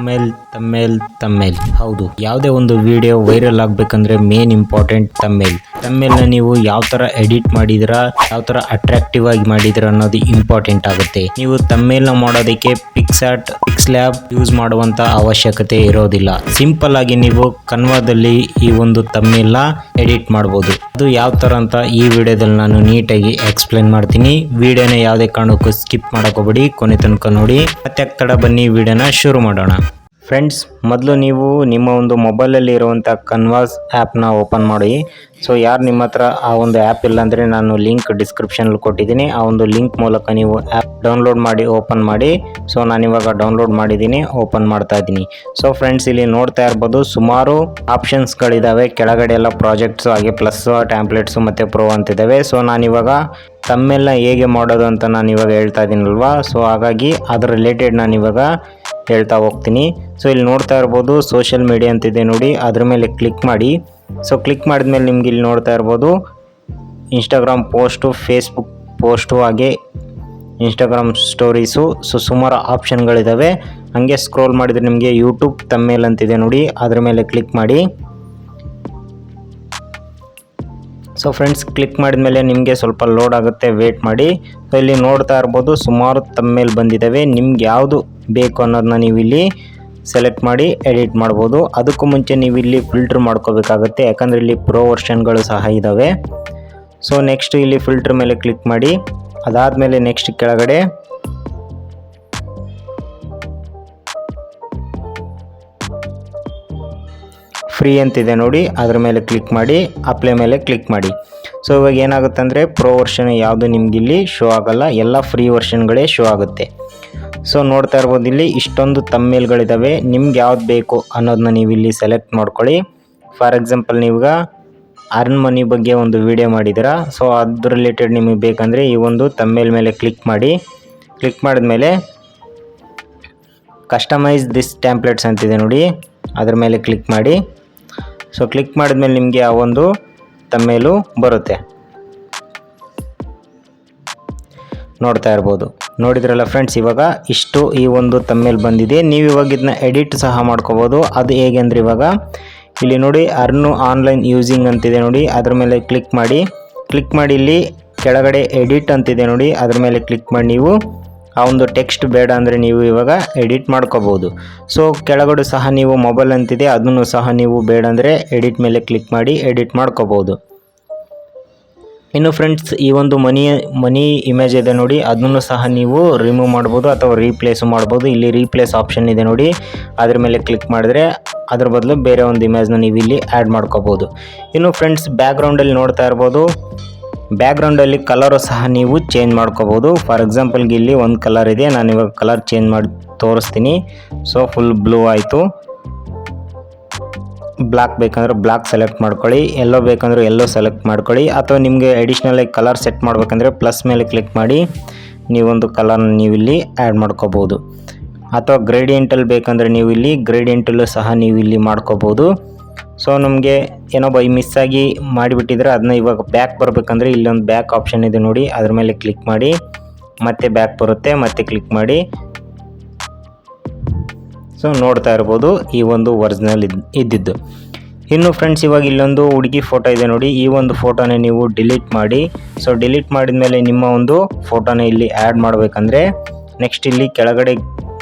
ತಮ್ಮೇಲ್ ಹೌದು, ಯಾವುದೇ ಒಂದು ವಿಡಿಯೋ ವೈರಲ್ ಆಗಬೇಕಂದ್ರೆ ಮೇನ್ ಇಂಪಾರ್ಟೆಂಟ್ ತಮ್ಮೇಲ್ನ ನೀವು ಯಾವ ಥರ ಎಡಿಟ್ ಮಾಡಿದಿರಾ, ಯಾವ ಥರ ಅಟ್ರಾಕ್ಟಿವ್ ಆಗಿ ಮಾಡಿದಿರಾ ಅನ್ನೋದು ಇಂಪಾರ್ಟೆಂಟ್ ಆಗುತ್ತೆ. ನೀವು ತಮ್ಮೇಲ್ನ ಮಾಡೋದಕ್ಕೆ ಪಿಕ್ಸ್ಲ್ಯಾಬ್ ಯೂಸ್ ಮಾಡುವಂತ ಅವಶ್ಯಕತೆ ಇರೋದಿಲ್ಲ. ಸಿಂಪಲ್ ಆಗಿ ನೀವು ಕನ್ವಾದಲ್ಲಿ ಈ ಒಂದು ತಮ್ಮೇಲ್ನ ಎಡಿಟ್ ಮಾಡಬಹುದು. ಅದು ಯಾವ ಥರ ಅಂತ ಈ ವಿಡಿಯೋದಲ್ಲಿ ನಾನು ನೀಟಾಗಿ ಎಕ್ಸ್ಪ್ಲೇನ್ ಮಾಡ್ತೀನಿ. ವಿಡಿಯೋನ ಯಾವುದೇ ಕಾರಣಕ್ಕೂ ಸ್ಕಿಪ್ ಮಾಡಕ್ ಹೋಗ್ಬೇಡಿ, ಕೊನೆ ತನಕ ನೋಡಿ. ಮತ್ತೆ ತಡ ಬನ್ನಿ ವಿಡಿಯೋನ ಶುರು ಮಾಡೋಣ. ಫ್ರೆಂಡ್ಸ್, ಮೊದಲು ನೀವು ನಿಮ್ಮ ಒಂದು ಮೊಬೈಲಲ್ಲಿ ಇರುವಂಥ ಕನ್ವಾಸ್ ಆ್ಯಪ್ನ ಓಪನ್ ಮಾಡಿ. ಸೊ ಯಾರು ನಿಮ್ಮ ಹತ್ರ ಆ ಒಂದು ಆ್ಯಪ್ ಇಲ್ಲ ಅಂದರೆ ನಾನು ಲಿಂಕ್ ಡಿಸ್ಕ್ರಿಪ್ಷನಲ್ಲಿ ಕೊಟ್ಟಿದ್ದೀನಿ. ಆ ಒಂದು ಲಿಂಕ್ ಮೂಲಕ ನೀವು ಆ್ಯಪ್ ಡೌನ್ಲೋಡ್ ಮಾಡಿ ಓಪನ್ ಮಾಡಿ. ಸೊ ನಾನಿವಾಗ ಡೌನ್ಲೋಡ್ ಮಾಡಿದ್ದೀನಿ, ಓಪನ್ ಮಾಡ್ತಾ ಇದ್ದೀನಿ. ಸೊ ಫ್ರೆಂಡ್ಸ್, ಇಲ್ಲಿ ನೋಡ್ತಾ ಇರ್ಬೋದು ಸುಮಾರು ಆಪ್ಷನ್ಸ್ಗಳಿದ್ದಾವೆ. ಕೆಳಗಡೆ ಎಲ್ಲ ಪ್ರಾಜೆಕ್ಟ್ಸು, ಹಾಗೆ ಪ್ಲಸ್, ಟ್ಯಾಂಪ್ಲೆಟ್ಸು ಮತ್ತು ಪ್ರೋ ಅಂತಿದ್ದಾವೆ. ಸೊ ನಾನಿವಾಗ ತಮ್ಮೆಲ್ಲ ಹೇಗೆ ಮಾಡೋದು ಅಂತ ನಾನು ಇವಾಗ ಹೇಳ್ತಾ ಇದ್ದೀನಲ್ವಾ. ಸೊ ಹಾಗಾಗಿ ಅದರ ರಿಲೇಟೆಡ್ ನಾನು ಇವಾಗ ಹೇಳ್ತಾ ಹೋಗ್ತೀನಿ. ಸೊ ಇಲ್ಲಿ ನೋಡ್ತಾ ಇರ್ಬೋದು ಸೋಷಿಯಲ್ ಮೀಡಿಯಾ ಅಂತಿದೆ ನೋಡಿ, ಅದ್ರ ಮೇಲೆ ಕ್ಲಿಕ್ ಮಾಡಿ. ಸೊ ಕ್ಲಿಕ್ ಮಾಡಿದ್ಮೇಲೆ ನಿಮ್ಗೆ ಇಲ್ಲಿ ನೋಡ್ತಾ ಇರ್ಬೋದು ಇನ್ಸ್ಟಾಗ್ರಾಮ್ ಪೋಸ್ಟು, ಫೇಸ್ಬುಕ್ ಪೋಸ್ಟು, ಹಾಗೆ ಇನ್ಸ್ಟಾಗ್ರಾಮ್ ಸ್ಟೋರೀಸು. ಸೊ ಸುಮಾರು ಆಪ್ಷನ್ಗಳಿದ್ದಾವೆ. ಹಾಗೆ ಸ್ಕ್ರೋಲ್ ಮಾಡಿದರೆ ನಿಮಗೆ ಯೂಟ್ಯೂಬ್ ತಮ್ಮೇಲ್ ಅಂತಿದೆ ನೋಡಿ, ಅದ್ರ ಮೇಲೆ ಕ್ಲಿಕ್ ಮಾಡಿ. ಸೊ ಫ್ರೆಂಡ್ಸ್, ಕ್ಲಿಕ್ ಮಾಡಿದ್ಮೇಲೆ ನಿಮಗೆ ಸ್ವಲ್ಪ ಲೋಡ್ ಆಗುತ್ತೆ, ವೇಟ್ ಮಾಡಿ. ಸೊ ಇಲ್ಲಿ ನೋಡ್ತಾ ಇರ್ಬೋದು ಸುಮಾರು ತಮ್ಮೇಲ್ ಬಂದಿದ್ದಾವೆ. ನಿಮ್ಗೆ ಯಾವುದು ಬೇಕು ಅನ್ನೋದನ್ನ ನೀವು ಇಲ್ಲಿ ಸೆಲೆಕ್ಟ್ ಮಾಡಿ ಎಡಿಟ್ ಮಾಡ್ಬೋದು. ಅದಕ್ಕೂ ಮುಂಚೆ ನೀವು ಇಲ್ಲಿ ಫಿಲ್ಟರ್ ಮಾಡ್ಕೋಬೇಕಾಗುತ್ತೆ, ಯಾಕಂದರೆ ಇಲ್ಲಿ ಪ್ರೋ ವರ್ಷನ್ಗಳು ಸಹ ಇದ್ದಾವೆ. ಸೊ ನೆಕ್ಸ್ಟ್ ಇಲ್ಲಿ ಫಿಲ್ಟರ್ ಮೇಲೆ ಕ್ಲಿಕ್ ಮಾಡಿ. ಅದಾದಮೇಲೆ ನೆಕ್ಸ್ಟ್ ಕೆಳಗಡೆ ಫ್ರೀ ಅಂತಿದೆ ನೋಡಿ, ಅದ್ರ ಮೇಲೆ ಕ್ಲಿಕ್ ಮಾಡಿ, ಅಪ್ಲೈ ಮೇಲೆ ಕ್ಲಿಕ್ ಮಾಡಿ. ಸೊ ಇವಾಗ ಏನಾಗುತ್ತೆ ಅಂದರೆ ಪ್ರೋ ವರ್ಷನ್ ಯಾವುದು ನಿಮ್ಗೆ ಇಲ್ಲಿ ಶೋ ಆಗಲ್ಲ, ಎಲ್ಲ ಫ್ರೀ ವರ್ಷನ್ಗಳೇ ಶೋ ಆಗುತ್ತೆ. ಸೊ ನೋಡ್ತಾ ಇರ್ಬೋದು ಇಲ್ಲಿ ಇಷ್ಟೊಂದು ತಮ್ಮೇಲ್ಗಳಿದ್ದಾವೆ. ನಿಮ್ಗೆ ಯಾವ್ದು ಬೇಕು ಅನ್ನೋದನ್ನ ನೀವು ಇಲ್ಲಿ ಸೆಲೆಕ್ಟ್ ಮಾಡ್ಕೊಳ್ಳಿ. ಫಾರ್ ಎಕ್ಸಾಂಪಲ್ ನೀವೀಗ ಅರ್ನ್ ಮನಿ ಬಗ್ಗೆ ಒಂದು ವಿಡಿಯೋ ಮಾಡಿದ್ದೀರಾ. ಸೊ ಅದ್ರ ರಿಲೇಟೆಡ್ ನಿಮಗೆ ಬೇಕಂದರೆ ಈ ಒಂದು ತಮ್ಮೇಲ್ ಮೇಲೆ ಕ್ಲಿಕ್ ಮಾಡಿ. ಕ್ಲಿಕ್ ಮಾಡಿದ್ಮೇಲೆ ಕಸ್ಟಮೈಸ್ ದಿಸ್ ಟ್ಯಾಂಪ್ಲೆಟ್ಸ್ ಅಂತಿದೆ ನೋಡಿ, ಅದ್ರ ಮೇಲೆ ಕ್ಲಿಕ್ ಮಾಡಿ. ಸೊ ಕ್ಲಿಕ್ ಮಾಡಿದ್ಮೇಲೆ ನಿಮಗೆ ಆ ಒಂದು ತಮ್ಮೇಲು ಬರುತ್ತೆ. ನೋಡ್ತಾ ಇರ್ಬೋದು, ನೋಡಿದ್ರಲ್ಲ ಫ್ರೆಂಡ್ಸ್, ಇವಾಗ ಇಷ್ಟು ಈ ಒಂದು ತಮ್ಮೇಲ್ ಬಂದಿದೆ. ನೀವು ಇವಾಗ ಇದನ್ನ ಎಡಿಟ್ ಸಹ ಮಾಡ್ಕೋಬೋದು. ಅದು ಹೇಗೆ ಅಂದರೆ ಇವಾಗ ಇಲ್ಲಿ ನೋಡಿ ಅರ್ನು ಆನ್ಲೈನ್ ಯೂಸಿಂಗ್ ಅಂತಿದೆ ನೋಡಿ, ಅದ್ರ ಮೇಲೆ ಕ್ಲಿಕ್ ಮಾಡಿ. ಕ್ಲಿಕ್ ಮಾಡಿ ಇಲ್ಲಿ ಕೆಳಗಡೆ ಎಡಿಟ್ ಅಂತಿದೆ ನೋಡಿ, ಅದ್ರ ಮೇಲೆ ಕ್ಲಿಕ್ ಮಾಡಿ. ನೀವು ಆ ಒಂದು ಟೆಕ್ಸ್ಟ್ ಬೇಡ ಅಂದರೆ ನೀವು ಇವಾಗ ಎಡಿಟ್ ಮಾಡ್ಕೋಬೋದು. ಸೊ ಕೆಳಗಡೆ ಸಹ ನೀವು ಮೊಬೈಲ್ ಅಂತಿದೆ, ಅದನ್ನು ಸಹ ನೀವು ಬೇಡ ಅಂದರೆ ಎಡಿಟ್ ಮೇಲೆ ಕ್ಲಿಕ್ ಮಾಡಿ ಎಡಿಟ್ ಮಾಡ್ಕೋಬೋದು. ಇನ್ನು ಫ್ರೆಂಡ್ಸ್, ಈ ಒಂದು ಮನಿ ಇಮೇಜ್ ಇದೆ ನೋಡಿ, ಅದನ್ನು ಸಹ ನೀವು ರಿಮೂವ್ ಮಾಡ್ಬೋದು ಅಥವಾ ರೀಪ್ಲೇಸು ಮಾಡ್ಬೋದು. ಇಲ್ಲಿ ರೀಪ್ಲೇಸ್ ಆಪ್ಷನ್ ಇದೆ ನೋಡಿ, ಅದ್ರ ಮೇಲೆ ಕ್ಲಿಕ್ ಮಾಡಿದ್ರೆ ಅದ್ರ ಬದಲು ಬೇರೆ ಒಂದು ಇಮೇಜ್ನ ನೀವು ಇಲ್ಲಿ ಆ್ಯಡ್ ಮಾಡ್ಕೋಬೋದು. ಇನ್ನು ಫ್ರೆಂಡ್ಸ್, ಬ್ಯಾಕ್ಗ್ರೌಂಡಲ್ಲಿ ನೋಡ್ತಾ ಇರ್ಬೋದು, ಬ್ಯಾಕ್ಗ್ರೌಂಡಲ್ಲಿ ಕಲರು ಸಹ ನೀವು ಚೇಂಜ್ ಮಾಡ್ಕೋಬೋದು. ಫಾರ್ ಎಕ್ಸಾಂಪಲ್ಗೆ ಇಲ್ಲಿ ಒಂದು ಕಲರ್ ಇದೆ, ನಾನು ಇವಾಗ ಕಲರ್ ಚೇಂಜ್ ಮಾಡಿ ತೋರಿಸ್ತೀನಿ. ಸೊ ಫುಲ್ ಬ್ಲೂ ಆಯಿತು. ಬ್ಲ್ಯಾಕ್ ಬೇಕಂದ್ರೆ ಬ್ಲ್ಯಾಕ್ ಸೆಲೆಕ್ಟ್ ಮಾಡ್ಕೊಳ್ಳಿ, ಎಲ್ಲೋ ಬೇಕಂದ್ರೆ ಎಲ್ಲೋ ಸೆಲೆಕ್ಟ್ ಮಾಡ್ಕೊಳ್ಳಿ. ಅಥವಾ ನಿಮಗೆ ಅಡಿಷ್ನಲಾಗಿ ಕಲರ್ ಸೆಟ್ ಮಾಡಬೇಕಂದ್ರೆ ಪ್ಲಸ್ ಮೇಲೆ ಕ್ಲಿಕ್ ಮಾಡಿ ನೀವೊಂದು ಕಲರ್ನ ನೀವು ಇಲ್ಲಿ ಆ್ಯಡ್ ಮಾಡ್ಕೋಬೋದು. ಅಥವಾ ಗ್ರೇಡಿಯೆಂಟಲ್ಲಿ ಬೇಕಂದರೆ ನೀವು ಇಲ್ಲಿ ಗ್ರೇಡಿಯೆಂಟಲ್ಲೂ ಸಹ ನೀವು ಇಲ್ಲಿ ಮಾಡ್ಕೋಬೋದು. ಸೊ ನಮಗೆ ಏನೋ ಮಿಸ್ ಆಗಿ ಮಾಡಿಬಿಟ್ಟಿದ್ರೆ ಅದನ್ನ ಇವಾಗ ಬ್ಯಾಕ್ ಬರಬೇಕಂದ್ರೆ ಇಲ್ಲೊಂದು ಬ್ಯಾಕ್ ಆಪ್ಷನ್ ಇದೆ ನೋಡಿ, ಅದ್ರ ಮೇಲೆ ಕ್ಲಿಕ್ ಮಾಡಿ. ಮತ್ತೆ ಬ್ಯಾಕ್ ಬರುತ್ತೆ, ಮತ್ತೆ ಕ್ಲಿಕ್ ಮಾಡಿ. ಸೊ ನೋಡ್ತಾ ಇರ್ಬೋದು ಈ ಒಂದು ಒರಿಜಿನಲ್ ಇದ್ದಿದ್ದು. ಇನ್ನು ಫ್ರೆಂಡ್ಸ್, ಇವಾಗ ಇಲ್ಲೊಂದು ಹುಡುಗಿ ಫೋಟೋ ಇದೆ ನೋಡಿ, ಈ ಒಂದು ಫೋಟೋನ ನೀವು ಡಿಲೀಟ್ ಮಾಡಿ. ಸೊ ಡಿಲೀಟ್ ಮಾಡಿದ ಮೇಲೆ ನಿಮ್ಮ ಒಂದು ಫೋಟೋನ ಇಲ್ಲಿ ಆ್ಯಡ್ ಮಾಡಬೇಕಂದ್ರೆ ನೆಕ್ಸ್ಟ್ ಇಲ್ಲಿ ಕೆಳಗಡೆ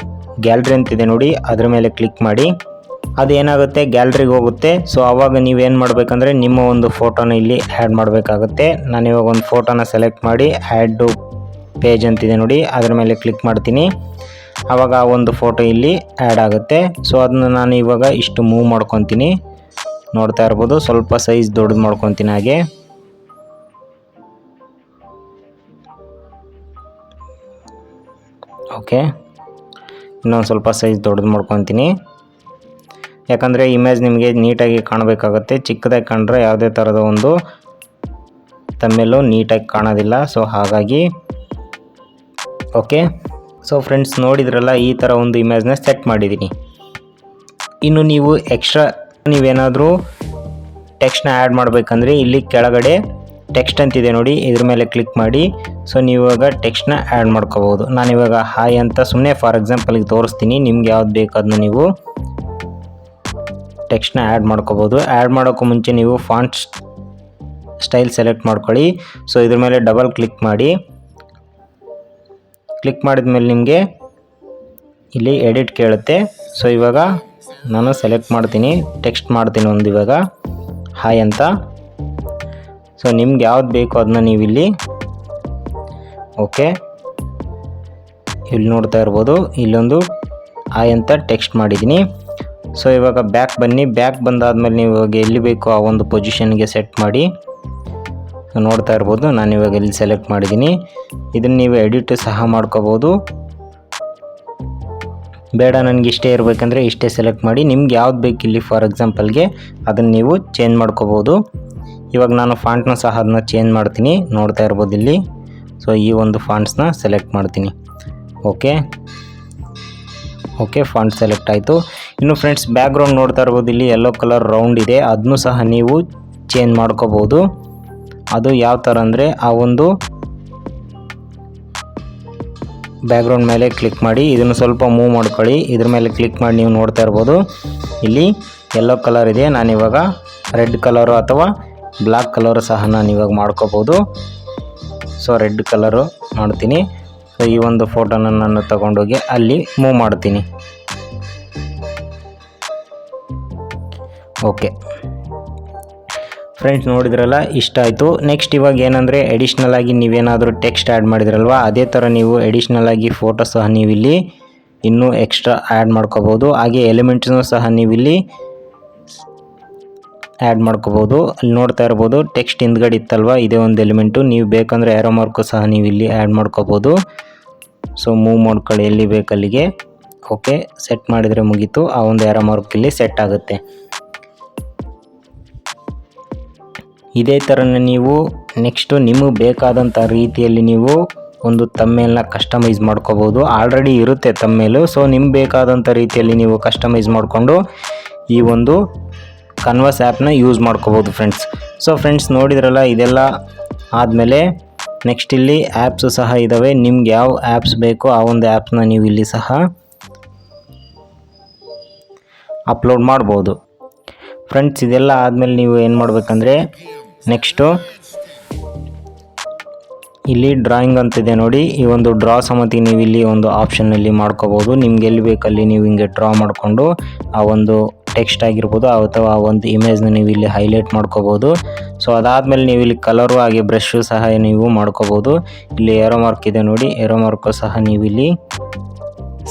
ಗ್ಯಾಲರಿ ಅಂತಿದೆ ನೋಡಿ, ಅದ್ರ ಮೇಲೆ ಕ್ಲಿಕ್ ಮಾಡಿ. ಅದೇನಾಗುತ್ತೆ ಗ್ಯಾಲರಿಗೆ ಹೋಗುತ್ತೆ. ಸೊ ಆವಾಗ ನೀವೇನು ಮಾಡಬೇಕಂದ್ರೆ ನಿಮ್ಮ ಒಂದು ಫೋಟೋನ ಇಲ್ಲಿ ಆ್ಯಡ್ ಮಾಡಬೇಕಾಗುತ್ತೆ. ನಾನಿವಾಗ ಒಂದು ಫೋಟೋನ ಸೆಲೆಕ್ಟ್ ಮಾಡಿ ಆ್ಯಡ್ ಟು ಪೇಜ್ ಅಂತಿದೆ ನೋಡಿ, ಅದ್ರ ಮೇಲೆ ಕ್ಲಿಕ್ ಮಾಡ್ತೀನಿ. ಆವಾಗ ಆ ಒಂದು ಫೋಟೋ ಇಲ್ಲಿ ಆ್ಯಡ್ ಆಗುತ್ತೆ. ಸೊ ಅದನ್ನ ನಾನು ಇವಾಗ ಇಷ್ಟು ಮೂವ್ ಮಾಡ್ಕೊತೀನಿ. ನೋಡ್ತಾ ಇರ್ಬೋದು ಸ್ವಲ್ಪ ಸೈಜ್ ದೊಡ್ಡದು ಮಾಡ್ಕೊತೀನಿ ಹಾಗೆ. ಓಕೆ, ಇನ್ನೊಂದು ಸ್ವಲ್ಪ ಸೈಜ್ ದೊಡ್ಡದು ಮಾಡ್ಕೊತೀನಿ, ಯಾಕಂದರೆ ಇಮೇಜ್ ನಿಮಗೆ ನೀಟಾಗಿ ಕಾಣಬೇಕಾಗುತ್ತೆ. ಚಿಕ್ಕದಾಗಿ ಕಂಡ್ರೆ ಯಾವುದೇ ಥರದ ಒಂದು ತಮ್ಮೇಲು ನೀಟಾಗಿ ಕಾಣೋದಿಲ್ಲ. ಸೊ ಹಾಗಾಗಿ ಓಕೆ. ಸೊ ಫ್ರೆಂಡ್ಸ್, ನೋಡಿದ್ರಲ್ಲ ಈ ಥರ ಒಂದು ಇಮೇಜ್ನ ಸೆಟ್ ಮಾಡಿದ್ದೀನಿ. ಇನ್ನು ನೀವು ಎಕ್ಸ್ಟ್ರಾ ನೀವೇನಾದರೂ ಟೆಕ್ಸ್ಟ್ನ ಆ್ಯಡ್ ಮಾಡಬೇಕಂದ್ರೆ ಇಲ್ಲಿ ಕೆಳಗಡೆ ಟೆಕ್ಸ್ಟ್ ಅಂತಿದೆ ನೋಡಿ, ಇದ್ರ ಮೇಲೆ ಕ್ಲಿಕ್ ಮಾಡಿ. ಸೊ ನೀವು ಇವಾಗ ಟೆಕ್ಸ್ಟ್ನ ಆ್ಯಡ್ ಮಾಡ್ಕೋಬೋದು. ನಾನಿವಾಗ ಹಾಯ್ ಅಂತ ಸುಮ್ಮನೆ ಫಾರ್ ಎಕ್ಸಾಂಪಲ್ಗೆ ತೋರಿಸ್ತೀನಿ. ನಿಮ್ಗೆ ಯಾವ್ದು ಬೇಕು ಅದನ್ನ ನೀವು ಟೆಕ್ಸ್ಟ್ನ ಆ್ಯಡ್ ಮಾಡ್ಕೋಬೋದು. ಆ್ಯಡ್ ಮಾಡೋಕ್ಕೂ ಮುಂಚೆ ನೀವು ಫಾಂಟ್ ಸ್ಟೈಲ್ ಸೆಲೆಕ್ಟ್ ಮಾಡ್ಕೊಳ್ಳಿ. ಸೊ ಇದ್ರ ಮೇಲೆ ಡಬಲ್ ಕ್ಲಿಕ್ ಮಾಡಿ. ಕ್ಲಿಕ್ ಮಾಡಿದ ಮೇಲೆ ನಿಮಗೆ ಇಲ್ಲಿ ಎಡಿಟ್ ಕೇಳುತ್ತೆ. ಸೊ ಇವಾಗ ನಾನು ಸೆಲೆಕ್ಟ್ ಮಾಡ್ತೀನಿ, ಟೆಕ್ಸ್ಟ್ ಮಾಡ್ತೀನಿ ಒಂದು ಇವಾಗ ಹಾಯ್ ಅಂತ. ಸೊ ನಿಮ್ಗೆ ಯಾವ್ದು ಬೇಕು ಅದನ್ನ ನೀವು ಇಲ್ಲಿ ಓಕೆ ಇಲ್ಲಿ ನೋಡ್ತಾ ಇರ್ಬೋದು, ಇಲ್ಲೊಂದು ಹಾಯ್ ಅಂತ ಟೆಕ್ಸ್ಟ್ ಮಾಡಿದ್ದೀನಿ. ಸೊ ಇವಾಗ ಬ್ಯಾಕ್ ಬನ್ನಿ. ಬ್ಯಾಕ್ ಬಂದಾದ್ಮೇಲೆ ನೀವು ಇವಾಗ ಎಲ್ಲಿ ಬೇಕು ಆ ಒಂದು ಪೊಸಿಷನ್ಗೆ ಸೆಟ್ ಮಾಡಿ. ನೋಡ್ತಾ ಇರ್ಬೋದು, ನಾನು ಇವಾಗ ಇಲ್ಲಿ ಸೆಲೆಕ್ಟ್ ಮಾಡಿದ್ದೀನಿ. ಇದನ್ನು ನೀವು ಎಡಿಟ್ ಸಹ ಮಾಡ್ಕೋಬೋದು. ಬೇಡ ನನಗೆ ಇಷ್ಟೇ ಇರಬೇಕಂದ್ರೆ ಇಷ್ಟೇ ಸೆಲೆಕ್ಟ್ ಮಾಡಿ. ನಿಮ್ಗೆ ಯಾವ್ದು ಬೇಕು ಇಲ್ಲಿ ಫಾರ್ ಎಕ್ಸಾಂಪಲ್ಗೆ ಅದನ್ನು ನೀವು ಚೇಂಜ್ ಮಾಡ್ಕೋಬೋದು. ಇವಾಗ ನಾನು ಫಾಂಟ್ನ ಸಹ ಅದನ್ನ ಚೇಂಜ್ ಮಾಡ್ತೀನಿ. ನೋಡ್ತಾ ಇರ್ಬೋದು ಇಲ್ಲಿ. ಸೊ ಈ ಒಂದು ಫಾಂಟ್ಸ್ನ ಸೆಲೆಕ್ಟ್ ಮಾಡ್ತೀನಿ. ಓಕೆ ಫಾಂಟ್ ಸೆಲೆಕ್ಟ್ ಆಯಿತು. ಇನ್ನು ಫ್ರೆಂಡ್ಸ್ ಬ್ಯಾಕ್ಗ್ರೌಂಡ್ ನೋಡ್ತಾ ಇರ್ಬೋದು, ಇಲ್ಲಿ ಯೆಲ್ಲೋ ಕಲರ್ ರೌಂಡ್ ಇದೆ, ಅದನ್ನು ಸಹ ನೀವು ಚೇಂಜ್ ಮಾಡ್ಕೋಬೋದು. ಅದು ಯಾವ ಥರ ಅಂದರೆ ಆ ಒಂದು ಬ್ಯಾಕ್ಗ್ರೌಂಡ್ ಮೇಲೆ ಕ್ಲಿಕ್ ಮಾಡಿ, ಇದನ್ನು ಸ್ವಲ್ಪ ಮೂವ್ ಮಾಡ್ಕೊಳ್ಳಿ. ಇದ್ರ ಮೇಲೆ ಕ್ಲಿಕ್ ಮಾಡಿ ನೀವು ನೋಡ್ತಾ ಇರ್ಬೋದು ಇಲ್ಲಿ ಯೆಲ್ಲೋ ಕಲರ್ ಇದೆ. ನಾನಿವಾಗ ರೆಡ್ ಕಲರು ಅಥವಾ ಬ್ಲ್ಯಾಕ್ ಕಲರು ಸಹ ನಾನು ಇವಾಗ ಮಾಡ್ಕೋಬೋದು. ಸೊ ರೆಡ್ ಕಲರು ಮಾಡ್ತೀನಿ. ಸೊ ಈ ಒಂದು ಫೋಟೋನ ನಾನು ತಗೊಂಡೋಗಿ ಅಲ್ಲಿ ಮೂವ್ ಮಾಡ್ತೀನಿ. ಓಕೆ ಫ್ರೆಂಡ್ಸ್ ನೋಡಿದ್ರಲ್ಲ, ಇಷ್ಟ ಆಯಿತು. ನೆಕ್ಸ್ಟ್ ಇವಾಗ ಏನಂದರೆ ಎಡಿಷ್ನಲ್ ಆಗಿ ನೀವೇನಾದರೂ ಟೆಕ್ಸ್ಟ್ ಆ್ಯಡ್ ಮಾಡಿದ್ರಲ್ವ, ಅದೇ ಥರ ನೀವು ಎಡಿಷ್ನಲ್ ಆಗಿ ಫೋಟೋ ಸಹ ನೀವಿಲ್ಲಿ ಇನ್ನೂ ಎಕ್ಸ್ಟ್ರಾ ಆ್ಯಡ್ ಮಾಡ್ಕೋಬೋದು. ಹಾಗೆ ಎಲಿಮೆಂಟ್ಸ್ನೂ ಸಹ ನೀವಿಲ್ಲಿ ಆ್ಯಡ್ ಮಾಡ್ಕೋಬೋದು. ಅಲ್ಲಿ ನೋಡ್ತಾ ಇರ್ಬೋದು ಟೆಕ್ಸ್ಟ್ ಹಿಂದ್ಗಡೆ ಇತ್ತಲ್ವ, ಇದೇ ಒಂದು ಎಲಿಮೆಂಟು. ನೀವು ಬೇಕಂದರೆ ಏರೋ ಮಾರ್ಕು ಸಹ ನೀವು ಇಲ್ಲಿ ಆ್ಯಡ್ ಮಾಡ್ಕೋಬೋದು. ಸೊ ಮೂವ್ ಮಾಡ್ಕೊಳ್ಳಿ ಎಲ್ಲಿ ಬೇಕಲ್ಲಿಗೆ. ಓಕೆ ಸೆಟ್ ಮಾಡಿದರೆ ಮುಗೀತು. ಆ ಒಂದು ಏರೋ ಮಾರ್ಕ್ ಇಲ್ಲಿ ಸೆಟ್ ಆಗುತ್ತೆ. ಇದೇ ಥರನೇ ನೀವು ನೆಕ್ಸ್ಟು ನಿಮಗೆ ಬೇಕಾದಂಥ ರೀತಿಯಲ್ಲಿ ನೀವು ಒಂದು ತಮ್ಮೇಲ್ನ ಕಸ್ಟಮೈಸ್ ಮಾಡ್ಕೋಬೋದು. ಆಲ್ರೆಡಿ ಇರುತ್ತೆ ತಮ್ಮೇಲು. ಸೊ ನಿಮ್ಗೆ ಬೇಕಾದಂಥ ರೀತಿಯಲ್ಲಿ ನೀವು ಕಸ್ಟಮೈಸ್ ಮಾಡಿಕೊಂಡು ಈ ಒಂದು ಕನ್ವರ್ಸ್ ಆ್ಯಪ್ನ ಯೂಸ್ ಮಾಡ್ಕೋಬೋದು ಫ್ರೆಂಡ್ಸ್. ಸೊ ಫ್ರೆಂಡ್ಸ್ ನೋಡಿದ್ರಲ್ಲ, ಇದೆಲ್ಲ ಆದಮೇಲೆ ನೆಕ್ಸ್ಟ್ ಇಲ್ಲಿ ಆ್ಯಪ್ಸು ಸಹ ಇದ್ದಾವೆ. ನಿಮ್ಗೆ ಯಾವ ಆ್ಯಪ್ಸ್ ಬೇಕೋ ಆ ಒಂದು ಆ್ಯಪ್ಸ್ನ ನೀವು ಇಲ್ಲಿ ಸಹ ಅಪ್ಲೋಡ್ ಮಾಡ್ಬೋದು ಫ್ರೆಂಡ್ಸ್. ಇದೆಲ್ಲ ಆದಮೇಲೆ ನೀವು ಏನು ಮಾಡಬೇಕಂದ್ರೆ ನೆಕ್ಸ್ಟು ಇಲ್ಲಿ ಡ್ರಾಯಿಂಗ್ ಅಂತಿದೆ ನೋಡಿ, ಈ ಒಂದು ಡ್ರಾ ಸಮೇತ ನೀವು ಇಲ್ಲಿ ಒಂದು ಆಪ್ಷನ್ನಲ್ಲಿ ಮಾಡ್ಕೋಬೋದು. ನಿಮ್ಗೆ ಎಲ್ಲಿ ಬೇಕಲ್ಲಿ ನೀವು ಹಿಂಗೆ ಡ್ರಾ ಮಾಡಿಕೊಂಡು ಆ ಒಂದು ಟೆಕ್ಸ್ಟ್ ಆಗಿರ್ಬೋದು ಅಥವಾ ಆ ಒಂದು ಇಮೇಜ್ನ ನೀವು ಇಲ್ಲಿ ಹೈಲೈಟ್ ಮಾಡ್ಕೋಬೋದು. ಸೊ ಅದಾದಮೇಲೆ ನೀವು ಇಲ್ಲಿ ಕಲರು ಹಾಗೆ ಬ್ರಷು ಸಹ ನೀವು ಮಾಡ್ಕೋಬೋದು. ಇಲ್ಲಿ ಏರೋ ಮಾರ್ಕ್ ಇದೆ ನೋಡಿ, ಏರೋ ಮಾರ್ಕು ಸಹ ನೀವು ಇಲ್ಲಿ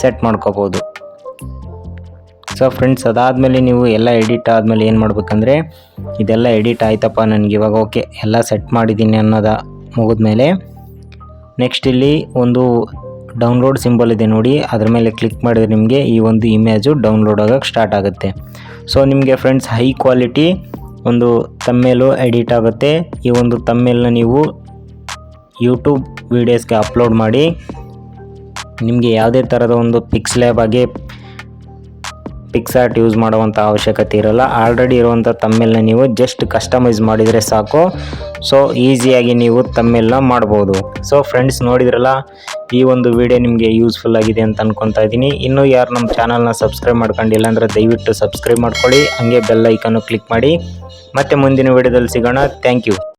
ಸೆಟ್ ಮಾಡ್ಕೋಬೋದು. ಸೊ ಫ್ರೆಂಡ್ಸ್ ಅದಾದಮೇಲೆ ನೀವು ಎಲ್ಲ ಎಡಿಟ್ ಆದಮೇಲೆ ಏನು ಮಾಡಬೇಕಂದ್ರೆ, ಇದೆಲ್ಲ ಎಡಿಟ್ ಆಯ್ತಪ್ಪ ನನಗೆ ಇವಾಗ ಓಕೆ ಎಲ್ಲ ಸೆಟ್ ಮಾಡಿದ್ದೀನಿ ಅನ್ನೋದು ಮುಗಿದ್ಮೇಲೆ ನೆಕ್ಸ್ಟ್ ಇಲ್ಲಿ ಒಂದು ಡೌನ್ಲೋಡ್ ಸಿಂಬಲ್ ಇದೆ ನೋಡಿ, ಅದ್ರ ಮೇಲೆ ಕ್ಲಿಕ್ ಮಾಡಿದ್ರೆ ನಿಮಗೆ ಈ ಒಂದು ಇಮೇಜು ಡೌನ್ಲೋಡ್ ಆಗೋಕ್ಕೆ ಸ್ಟಾರ್ಟ್ ಆಗುತ್ತೆ. ಸೊ ನಿಮಗೆ ಫ್ರೆಂಡ್ಸ್ ಹೈ ಕ್ವಾಲಿಟಿ ಒಂದು ತಮ್ಮೇಲು ಎಡಿಟ್ ಆಗುತ್ತೆ. ಈ ಒಂದು ತಮ್ಮೇಲ್ನ ನೀವು ಯೂಟ್ಯೂಬ್ ವೀಡಿಯೋಸ್ಗೆ ಅಪ್ಲೋಡ್ ಮಾಡಿ ನಿಮಗೆ ಯಾವುದೇ ಥರದ ಒಂದು ಪಿಕ್ಸ್ಲ್ಯಾಬ್ ಆಗಿ ಪಿಕ್ಸಾರ್ಟ್ ಯೂಸ್ ಮಾಡುವಂಥ ಅವಶ್ಯಕತೆ ಇರೋಲ್ಲ. ಆಲ್ರೆಡಿ ಇರುವಂಥ ತಮ್ಮೇಲ್ನ ನೀವು ಜಸ್ಟ್ ಕಸ್ಟಮೈಸ್ ಮಾಡಿದರೆ ಸಾಕು. ಸೊ ಈಸಿಯಾಗಿ ನೀವು ತಮ್ಮೇಲ್ನ ಮಾಡ್ಬೋದು. ಸೊ ಫ್ರೆಂಡ್ಸ್ ನೋಡಿದ್ರಲ್ಲ, ಈ ಒಂದು ವಿಡಿಯೋ ನಿಮಗೆ ಯೂಸ್ಫುಲ್ ಆಗಿದೆ ಅಂತ ಅನ್ಕೊತಾ ಇದ್ದೀನಿ. ಇನ್ನೂ ಯಾರು ನಮ್ಮ ಚಾನಲ್ನ ಸಬ್ಸ್ಕ್ರೈಬ್ ಮಾಡ್ಕೊಂಡಿಲ್ಲ ಅಂದರೆ ದಯವಿಟ್ಟು ಸಬ್ಸ್ಕ್ರೈಬ್ ಮಾಡ್ಕೊಳ್ಳಿ. ಹಾಗೆ ಬೆಲ್ ಐಕನ್ನು ಕ್ಲಿಕ್ ಮಾಡಿ. ಮತ್ತೆ ಮುಂದಿನ ವಿಡಿಯೋದಲ್ಲಿ ಸಿಗೋಣ. Thank you.